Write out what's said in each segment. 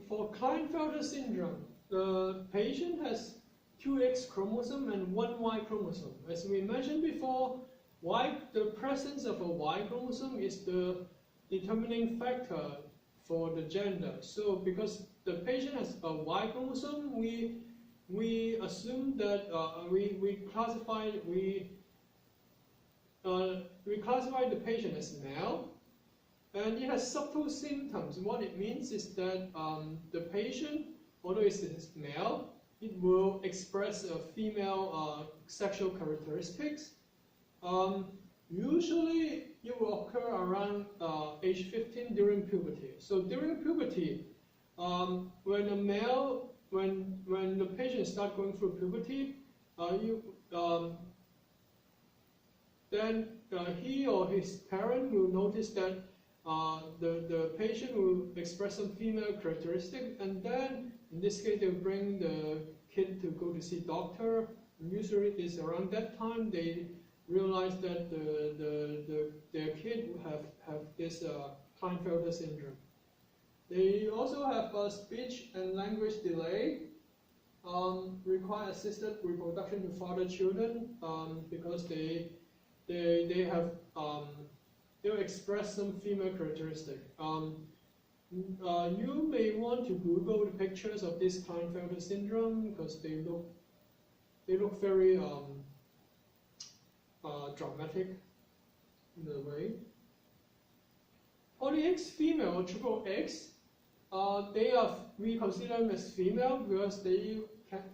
for Klinefelter syndrome, the patient has 2 X chromosome and 1 Y chromosome. As we mentioned before, the presence of a Y chromosome is the determining factor for the gender. So because the patient has a Y chromosome, we assume that we classify the patient as male, and it has subtle symptoms. What it means is that the patient, although it is male, it will express a female sexual characteristics. Usually, it will occur around age 15 during puberty. So during puberty, when the patient starts going through puberty, then he or his parent will notice that the patient will express some female characteristic, and then in this case they'll bring the kid to go to see doctor. Usually it's around that time they realize that their kid will have this Klinefelter syndrome. They also have a speech and language delay, require assisted reproduction to father children because they'll express some female characteristic. You may want to Google the pictures of this Klinefelter syndrome because they look very dramatic in a way. Poly X female or triple X, we consider them as female because they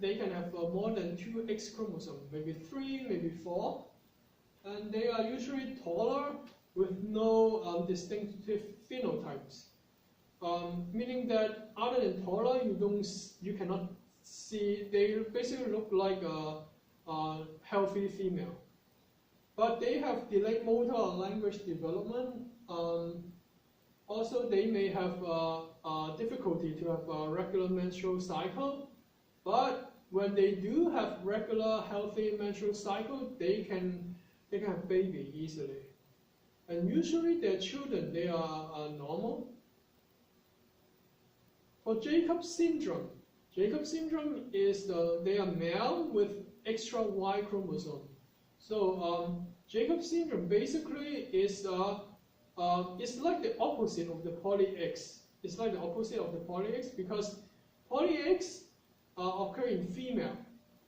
can have more than 2 X chromosomes, maybe 3, maybe 4, and they are usually taller with no distinctive phenotypes. Meaning that other than taller, you cannot see. They basically look like a healthy female, but they have delayed motor or language development. Also, they may have difficulty to have a regular menstrual cycle, but when they do have regular healthy menstrual cycle, they can have baby easily. And usually their children, they are normal. For Jacob syndrome is they are male with extra Y chromosome. So Jacob syndrome basically is it's like the opposite of the poly X. It's like the opposite of the poly X because poly X occur in female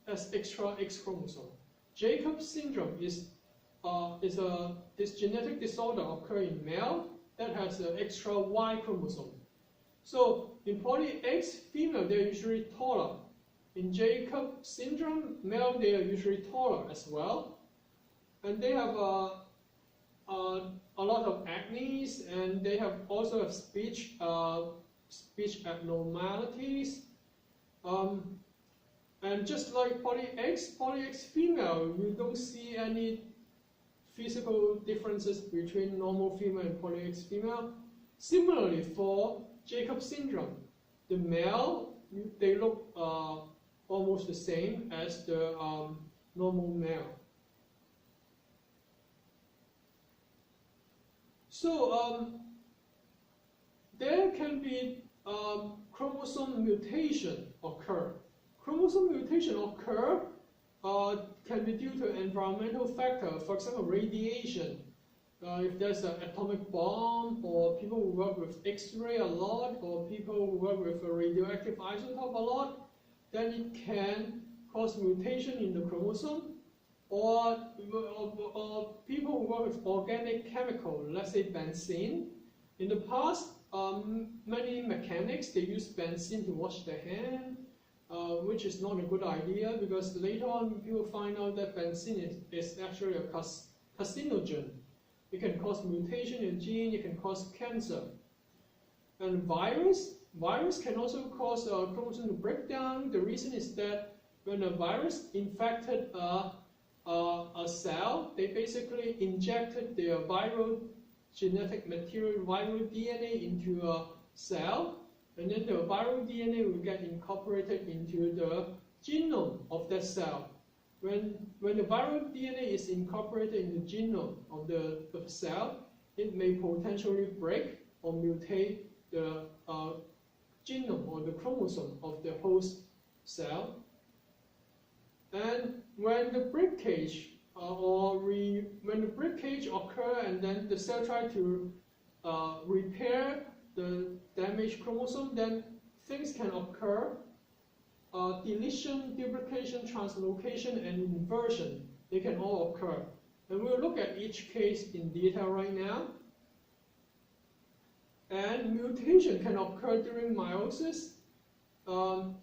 as extra X chromosome. Jacob syndrome is this genetic disorder occur in male that has an extra Y chromosome. So in poly X, female they are usually taller. In Jacob syndrome, male they are usually taller as well, and they have a lot of acne, and they also have speech abnormalities. And just like poly X female, you don't see any physical differences between normal female and poly X female. Similarly, for Jacob syndrome, the male, they look almost the same as the normal male. So there can be chromosome mutation occur. Chromosome mutation occur can be due to environmental factor, for example, radiation. If there's an atomic bomb, or people who work with X-ray a lot, or people who work with a radioactive isotope a lot, then it can cause mutation in the chromosome. Or people who work with organic chemical, let's say benzene. In the past, many mechanics, they use benzene to wash their hand, which is not a good idea because later on people find out that benzene is actually a carcinogen. It can cause mutation in gene, it can cause cancer. And virus can also cause chromosome to break down. The reason is that when a virus infected a cell, they basically injected their viral genetic material, viral DNA into a cell, and then the viral DNA will get incorporated into the genome of that cell. When the viral DNA is incorporated in the genome of the cell, it may potentially break or mutate the genome or the chromosome of the host cell. And when the breakage when the breakage occurs and then the cell tries to repair the damaged chromosome, then things can occur. Deletion, duplication, translocation, and inversion, they can all occur. And we'll look at each case in detail right now. And mutation can occur during meiosis. And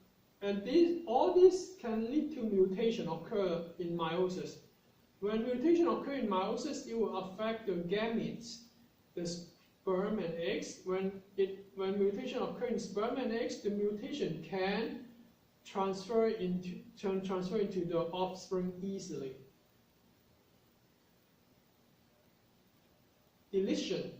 all this can lead to mutation occur in meiosis. When mutation occurs in meiosis, it will affect the gametes, the sperm and eggs. When mutation occurs in sperm and eggs, the mutation can transfer into the offspring easily. Deletion.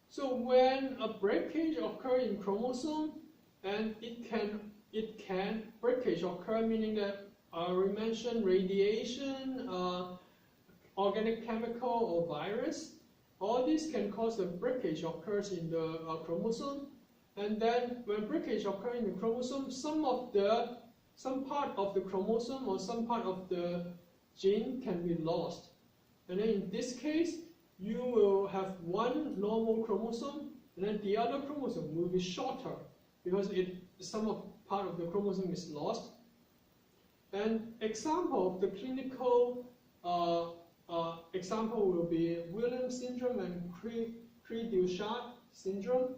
So when a breakage occurs in chromosome, and it can breakage occur, meaning that we mentioned radiation, organic chemical, or virus. All this can cause a breakage occurs in the chromosome. And then when breakage occurs in the chromosome, some part of the chromosome or some part of the gene can be lost. And then in this case, you will have one normal chromosome, and then the other chromosome will be shorter because part of the chromosome is lost. An example of the clinical example will be Williams syndrome and Cri-du-Chat syndrome.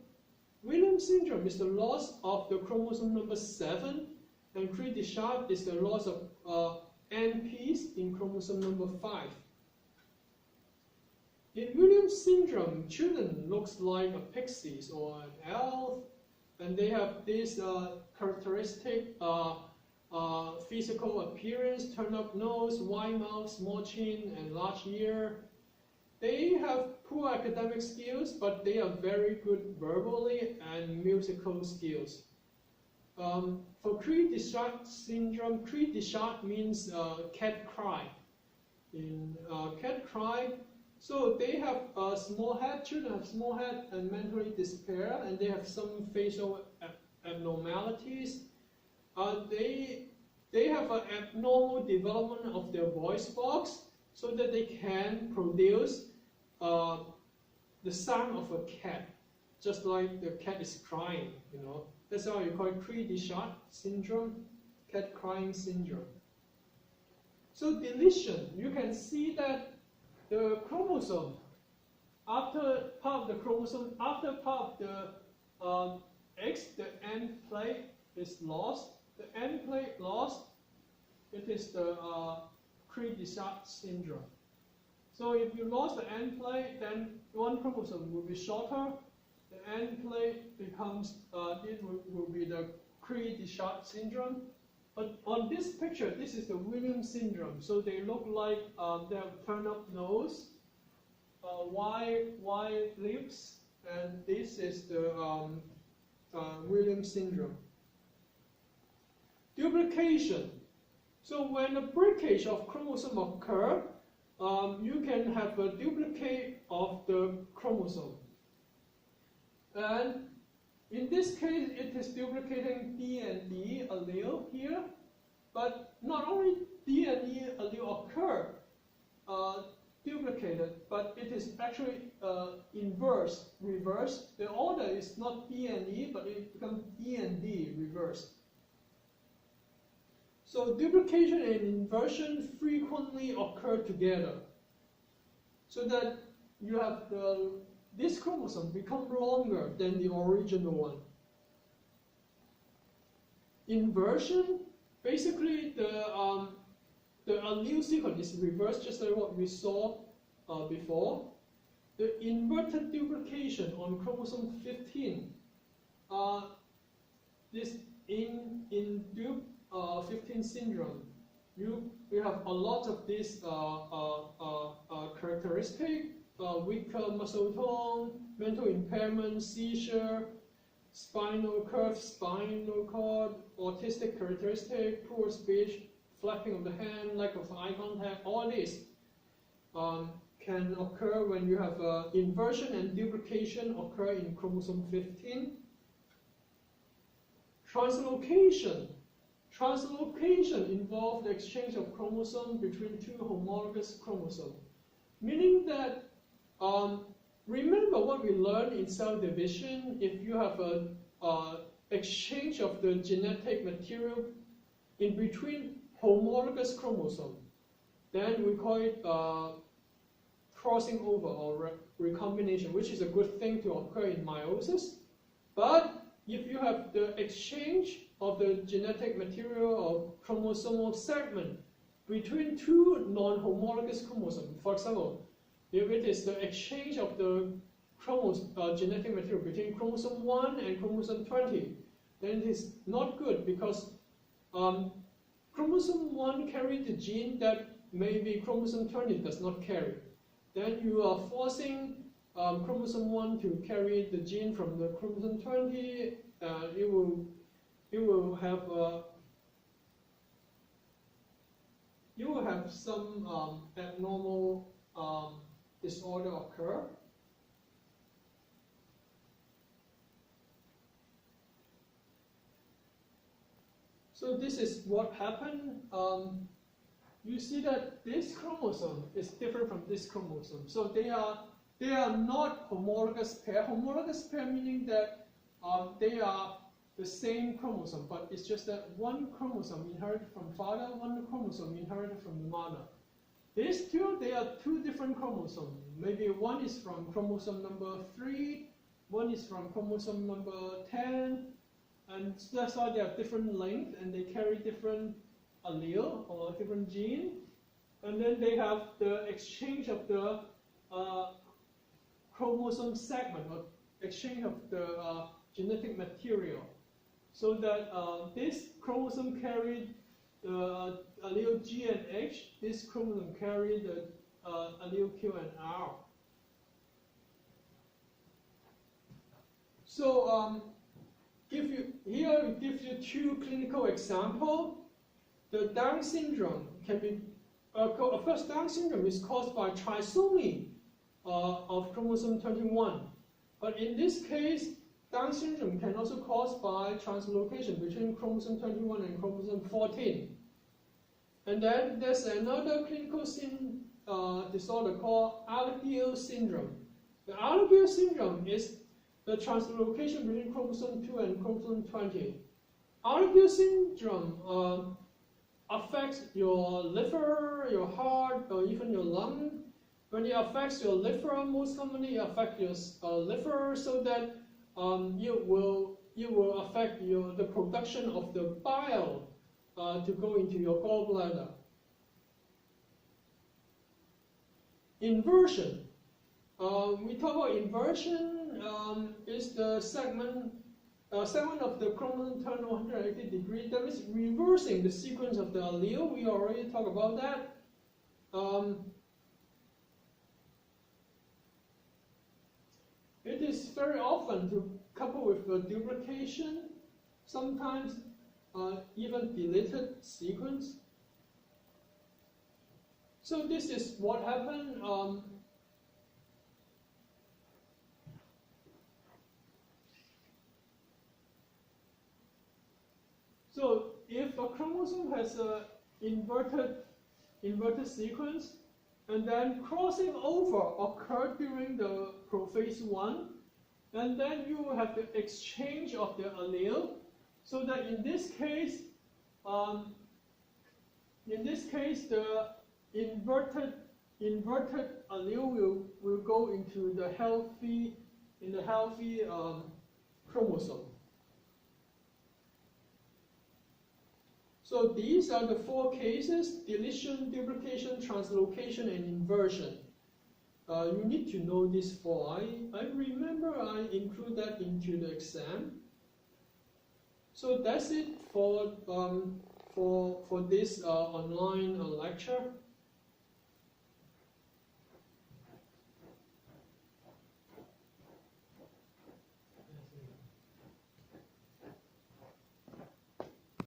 Williams syndrome is the loss of the chromosome number 7, and Cri-du-Chat is the loss of N piece in chromosome number 5. In Williams syndrome, children looks like a pixies or an elf, and they have this characteristic physical appearance: turn-up nose, wide mouth, small chin, and large ear. They have poor academic skills, but they are very good verbally and musical skills. For Cri-du-Chat syndrome, Cri-du-Chat means cat cry. In cat cry, so they have a small head. Children have small head and mentally despair, and they have some facial abnormalities. They have an abnormal development of their voice box, so that they can produce the sound of a cat, just like the cat is crying. That's why you call it Cri-du-Chat syndrome, cat crying syndrome. So deletion, you can see that the chromosome, after part of the X, the end plate is lost. The end plate lost, it is the Cri-du-Chat syndrome. So if you lost the end plate, then one chromosome will be shorter. The end plate becomes, it will be the Cri-du-Chat syndrome. But on this picture, this is the Williams syndrome. So they look like they have turned-up nose, wide lips, and this is the Williams syndrome. Duplication. So when a breakage of chromosome occurs, you can have a duplicate of the chromosome. And in this case, it is duplicating D and E allele here, but not only D and E allele occur duplicated, but it is actually reversed. The order is not D and E, but it becomes E and D reversed. So duplication and inversion frequently occur together, so that you have this chromosome become longer than the original one. Inversion, basically the allele sequence is reversed, just like what we saw before. The inverted duplication on chromosome 15, this in 15 syndrome, you have a lot of this characteristic. Weaker muscle tone, mental impairment, seizure, spinal curve, spinal cord, autistic characteristic, poor speech, flapping of the hand, lack of eye contact. All this can occur when you have inversion and duplication occur in chromosome 15. Translocation. Translocation involves the exchange of chromosomes between two homologous chromosomes, meaning that remember what we learned in cell division. If you have a exchange of the genetic material in between homologous chromosomes, then we call it crossing over or recombination, which is a good thing to occur in meiosis. But if you have the exchange of the genetic material or chromosomal segment between two non-homologous chromosomes, for example, if it is the exchange of the genetic material between chromosome 1 and chromosome 20, then it is not good because chromosome 1 carries the gene that maybe chromosome 20 does not carry. Then you are forcing chromosome 1 to carry the gene from the chromosome 20. You will have some abnormal disorder occur. So this is what happened. You see that this chromosome is different from this chromosome. So they are not homologous pair. Homologous pair meaning that they are the same chromosome, but it's just that one chromosome inherited from father, one chromosome inherited from the mother. These two, they are two different chromosomes. Maybe one is from chromosome number 3, one is from chromosome number 10, and that's why they have different length and they carry different allele or different gene. And then they have the exchange of the chromosome segment or exchange of the genetic material. So that this chromosome carried the allele G and H, this chromosome carried the allele Q and R. So here it gives you two clinical examples. The Down syndrome can be, of course, Down syndrome is caused by trisomy of chromosome 21. But in this case, Down syndrome can also be caused by translocation between chromosome 21 and chromosome 14. And then there's another clinical disorder called Alagille syndrome. The Alagille syndrome is the translocation between chromosome 2 and chromosome 20. Alagille syndrome affects your liver, your heart, or even your lung. When it affects your liver, most commonly it affects your liver, so that it will affect the production of the bile to go into your gallbladder. Inversion. We talk about inversion is the segment of the chromosome turn 180 degrees. That means reversing the sequence of the allele. We already talked about that. It is very often to couple with the duplication, sometimes even deleted sequence. So this is what happened. So if a chromosome has an inverted sequence, and then crossing over occurred during the prophase 1, and then you will have the exchange of the allele, so that in this case the inverted allele will go into the healthy chromosome. So these are the 4 cases: deletion, duplication, translocation, and inversion. You need to know these 4. I remember I include that into the exam. So that's it for this online lecture.